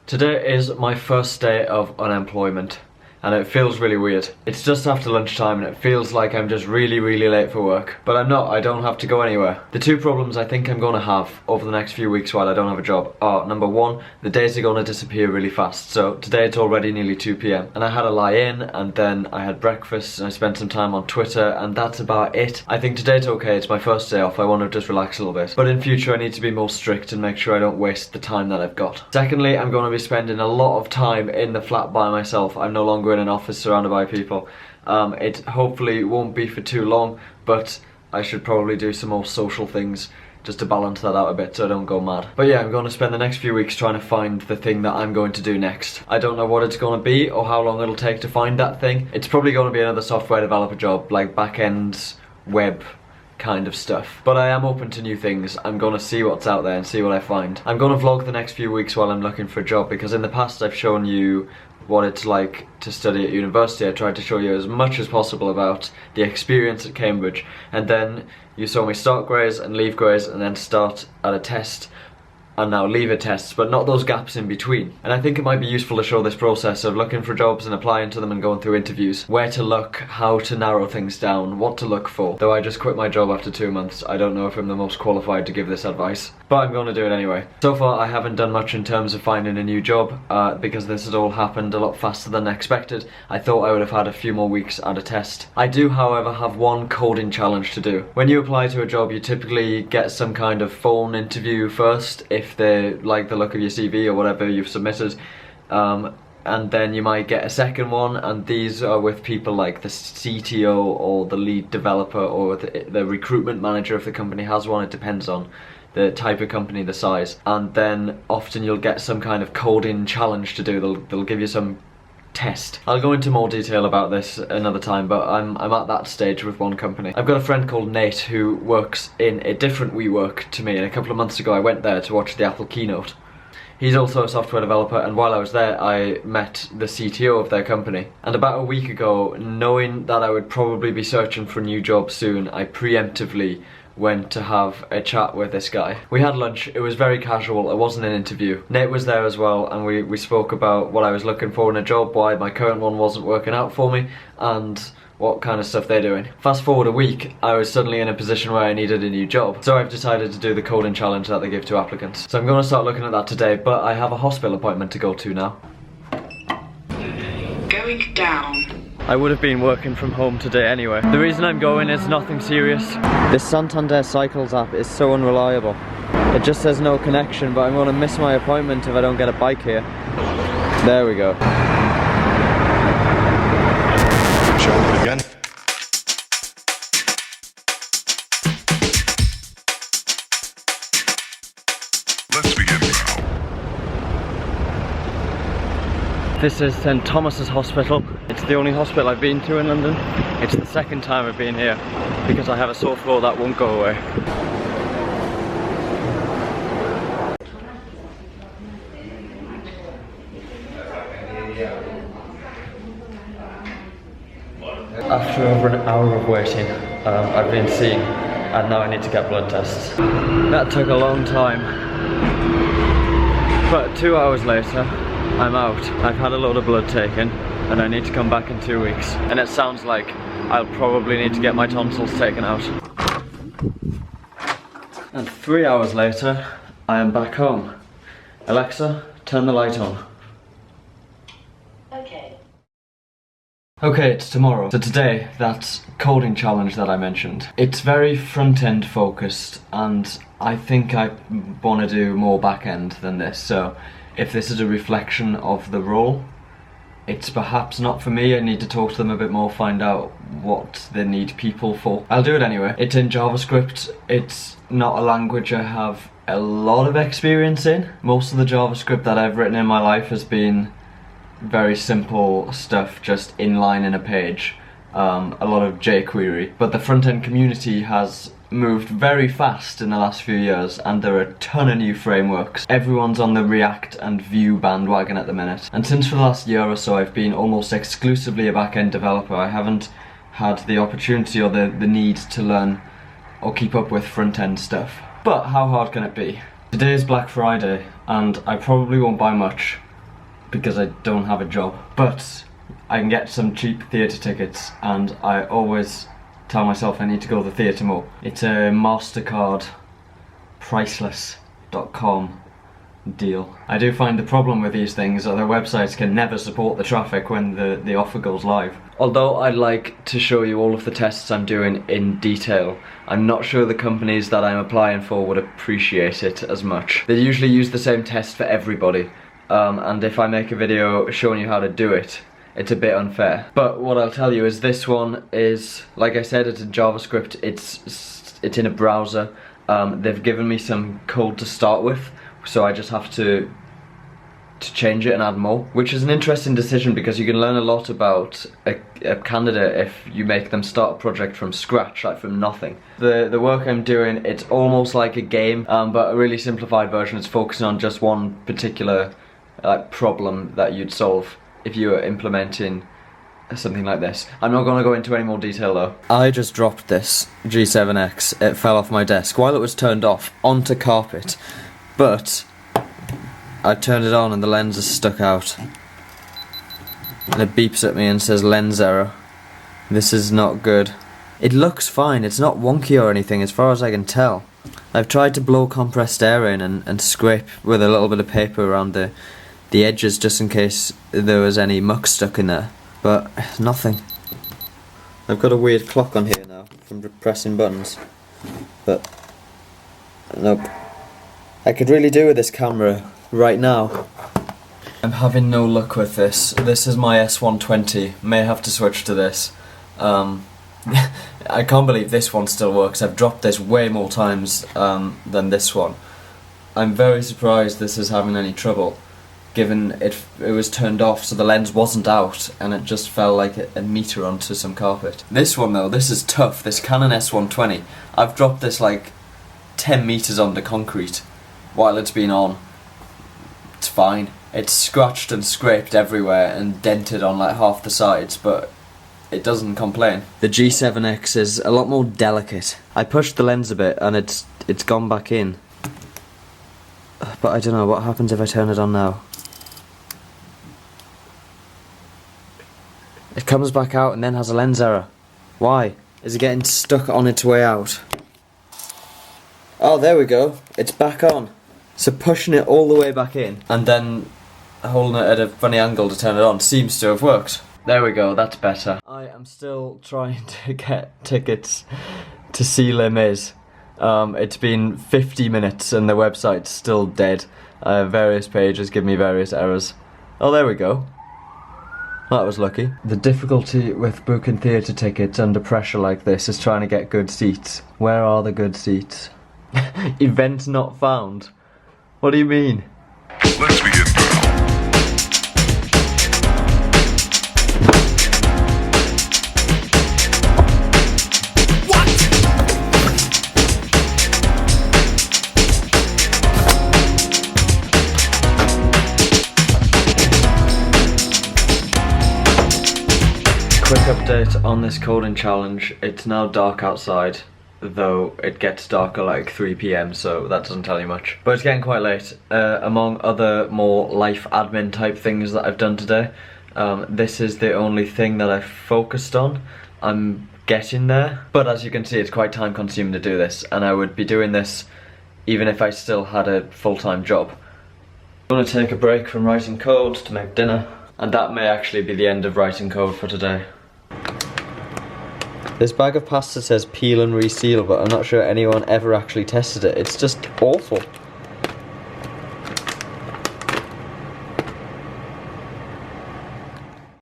Today is my first day of unemployment and it feels really weird. It's just after lunchtime and it feels like I'm just really late for work. But I'm not, I don't have to go anywhere. The two problems I think I'm going to have over the next few weeks while I don't have a job are, number one, the days are going to disappear really fast. So today it's already nearly 2 PM and I had a lie-in and then I had breakfast and I spent some time on Twitter and that's about it. I think today's okay, it's my first day off, I want to just relax a little bit. But in future I need to be more strict and make sure I don't waste the time that I've got. Secondly, I'm going to be spending a lot of time in the flat by myself. I'm no longer in an office surrounded by people. It hopefully won't be for too long, but I should probably do some more social things just to balance that out a bit so I don't go mad. But yeah, I'm going to spend the next few weeks trying to find the thing that I'm going to do next. I don't know what it's going to be or how long it'll take to find that thing. It's probably going to be another software developer job, like back-end web kind of stuff. But I am open to new things. I'm going to see what's out there and see what I find. I'm going to vlog the next few weeks while I'm looking for a job because in the past I've shown you what it's like to study at university. I tried to show you as much as possible about the experience at Cambridge, and then you saw me start Grays and leave Grays and then start at a test and now leave a test, but not those gaps in between. And I think it might be useful to show this process of looking for jobs and applying to them and going through interviews. Where to look, how to narrow things down, what to look for. Though I just quit my job after 2 months, I don't know if I'm the most qualified to give this advice. But I'm going to do it anyway. So far I haven't done much in terms of finding a new job because this has all happened a lot faster than expected. I thought I would have had a few more weeks at a test. I do, however, have one coding challenge to do. When you apply to a job, you typically get some kind of phone interview first if they like the look of your CV or whatever you've submitted. And then you might get a second one, and these are with people like the CTO or the lead developer or the recruitment manager if the company has one. It depends on the type of company, the size. And then often you'll get some kind of coding challenge to do. They'll give you some test. I'll go into more detail about this another time, but I'm at that stage with one company. I've got a friend called Nate who works in a different WeWork to me, and a couple of months ago I went there to watch the Apple keynote. He's also a software developer, and while I was there I met the CTO of their company. And about a week ago, knowing that I would probably be searching for a new job soon, I preemptively went to have a chat with this guy. We had lunch, it was very casual, it wasn't an interview. Nate was there as well, and we spoke about what I was looking for in a job, why my current one wasn't working out for me, and what kind of stuff they're doing. Fast forward a week, I was suddenly in a position where I needed a new job. So I've decided to do the coding challenge that they give to applicants. So I'm going to start looking at that today, but I have a hospital appointment to go to now. Going down. I would have been working from home today anyway. The reason I'm going is nothing serious. This Santander Cycles app is so unreliable. It just says no connection, but I'm going to miss my appointment if I don't get a bike here. There we go. Show it again. Let's begin now. This is St Thomas's Hospital. It's the only hospital I've been to in London. It's the second time I've been here because I have a sore throat that won't go away. After over an hour of waiting, I've been seen and now I need to get blood tests. That took a long time, but 2 hours later I'm out. I've had a load of blood taken and I need to come back in 2 weeks, and it sounds like I'll probably need to get my tonsils taken out. And 3 hours later I am back home. Alexa, turn the light on. Okay, it's tomorrow. So today, that coding challenge that I mentioned, it's very front-end focused, and I think I want to do more back-end than this. So if this is a reflection of the role, it's perhaps not for me. I need to talk to them a bit more, find out what they need people for. I'll do it anyway. It's in JavaScript. It's not a language I have a lot of experience in. Most of the JavaScript that I've written in my life has been very simple stuff, just inline in a page, a lot of jQuery. But the front-end community has moved very fast in the last few years, and there are a ton of new frameworks. Everyone's on the React and Vue bandwagon at the minute. And since for the last year or so I've been almost exclusively a back-end developer, I haven't had the opportunity or the need to learn or keep up with front-end stuff. But how hard can it be? Today is Black Friday, and I probably won't buy much, because I don't have a job. But I can get some cheap theatre tickets, and I always tell myself I need to go to the theatre more. It's a MasterCard priceless.com deal. I do find the problem with these things are their websites can never support the traffic when the offer goes live. Although I'd like to show you all of the tests I'm doing in detail, I'm not sure the companies that I'm applying for would appreciate it as much. They usually use the same test for everybody, and if I make a video showing you how to do it, it's a bit unfair. But what I'll tell you is this one is, like I said, it's in JavaScript, it's in a browser. They've given me some code to start with, so I just have to change it and add more, which is an interesting decision because you can learn a lot about a candidate if you make them start a project from scratch, like from nothing. The work I'm doing, it's almost like a game, but a really simplified version. It's focusing on just one particular problem that you'd solve if you were implementing something like this. I'm not going to go into any more detail though. I just dropped this G7X. It fell off my desk while it was turned off onto carpet, but I turned it on and the lens is stuck out. And it beeps at me and says lens error. This is not good. It looks fine, it's not wonky or anything as far as I can tell. I've tried to blow compressed air in and scrape with a little bit of paper around the edges just in case there was any muck stuck in there. But nothing. I've got a weird clock on here now from pressing buttons. But nope. I could really do with this camera right now. I'm having no luck with this. This is my S120. May have to switch to this. I can't believe this one still works. I've dropped this way more times than this one. I'm very surprised this is having any trouble, given it was turned off so the lens wasn't out and it just fell like a meter onto some carpet. This one though, this is tough. This Canon S120. I've dropped this like 10 meters onto concrete while it's been on. It's fine. It's scratched and scraped everywhere and dented on like half the sides, but it doesn't complain. The G7X is a lot more delicate. I pushed the lens a bit and it's gone back in. But I don't know what happens if I turn it on now. It comes back out and then has a lens error. Why? Is it getting stuck on its way out? Oh, there we go. It's back on. So pushing it all the way back in and then holding it at a funny angle to turn it on seems to have worked. There we go, that's better. I am still trying to get tickets to see Les Mis. It's been 50 minutes and the website's still dead. Various pages give me various errors. Oh, there we go. That was lucky. The difficulty with booking theatre tickets under pressure like this is trying to get good seats. Where are the good seats? Event not found. What do you mean? Let's begin now. Quick update on this coding challenge. It's now dark outside, though it gets darker like 3 PM, so that doesn't tell you much. But it's getting quite late. Among other more life admin type things that I've done today, this is the only thing that I've focused on. I'm getting there, but as you can see it's quite time consuming to do this, and I would be doing this even if I still had a full-time job. I'm gonna take a break from writing code to make dinner, and that may actually be the end of writing code for today. This bag of pasta says peel and reseal, but I'm not sure anyone ever actually tested it. It's just awful.